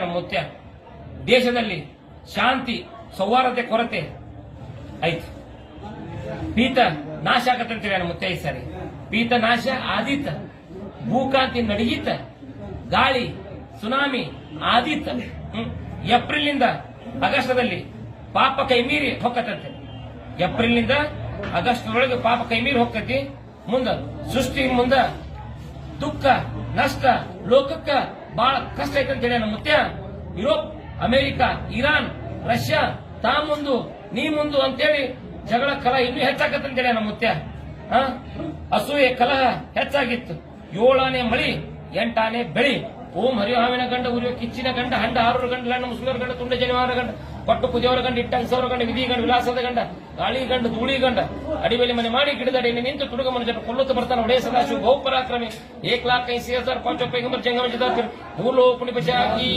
ಮುತ್ಯ ದೇಶದಲ್ಲಿ ಶಾಂತಿ ಸೌಹಾರ್ದತೆ ಕೊರತೆ ಐತಿ. ಪೀತ ನಾಶ ಆಗತ್ತಂತೇಳಿ ನಾನು ಮುತ್ಯ ಈ ಸಾರಿ ಪೀತ ನಾಶ ಆದಿತ್ತ, ಭೂಕಾಂತಿ ನಡೀತ, ಗಾಳಿ ಸುನಾಮಿ ಆದಿತ್ತ. ಏಪ್ರಿಲ್ ನಿಂದ ಆಗಸ್ಟ್ದಲ್ಲಿ ಪಾಪ ಕೈಮೀರಿ ಹೊಕ್ಕತ್ತಂತೆ. ಏಪ್ರಿಲ್ ನಿಂದ ಆಗಸ್ಟ್ ಒಳಗೆ ಪಾಪ ಕೈಮೀರಿ ಹೋಗ್ತೈತಿ. ಮುಂದ ಸೃಷ್ಟಿ ಮುಂದ ದುಃಖ ನಷ್ಟ ಲೋಕಕ್ಕ ಬಹಳ ಕಷ್ಟ ಐತಂತೇಳಿ ನಮ್ಮ ಮುತ್ಯ ಯುರೋಪ್, ಅಮೆರಿಕ, ಇರಾನ್, ರಷ್ಯಾ ತಾ ಮುಂದು ನೀ ಮುಂದು ಅಂತೇಳಿ ಜಗಳ ಕಲಹ ಇನ್ನೂ ಹೆಚ್ಚಾಗತ್ತಂತೇಳಿ ನಮ್ಮ ಮುತ್ಯ. ಅಸೂಯೆ ಕಲಹ ಹೆಚ್ಚಾಗಿತ್ತು. 7 ಆನೆ ಮಳಿ 8 ಆನೆ ಬೆಳಿ. ಓಂ ಹರಿಯೋ ಹಾವಿನ ಗಂಡ ಉರಿಯೋ ಕಿಚ್ಚಿನ ಗಂಡ ಹಂಡ ಆರೂರ ಗಂಡ ಲಣ್ಣ ಮುಸುಗರ ಗಂಡ ತುಂಡ ಜನಿವಾರ ಗಂಡ ಪಟ್ಟು ಕುದಿಯವರ ಗಂಡ ಇಟ್ಟಂಸವರ ಗಂಡ ವಿಧಿ ಗಂಡ ವಿಲಾಸದ ಗಂಡ ಗಾಳಿ ಗಂಡ ಧೂಳಿ ಗಂಡ ಅಡಿಬೇಲಿ ಮನೆ ಮಾಡಿ ಗಿಡದಡಿ ನಿಂತು ತುಡುಗ ಮನುಷ್ಯರು ಕೊಲ್ಲುತ್ತ ಬರ್ತಾನೆ. ಒಡೆಯ ಸದಾಶಿವ ಬಹುಪರಾಕ್ರಮಿ 1,80,000 5,000 5 ಪೈಗಂಬರ್ ಜಂಗಮ ಜದಾಕರ್ ಮೂರ್ಲೋ ಪುಣಿ ಬಚಾಕಿ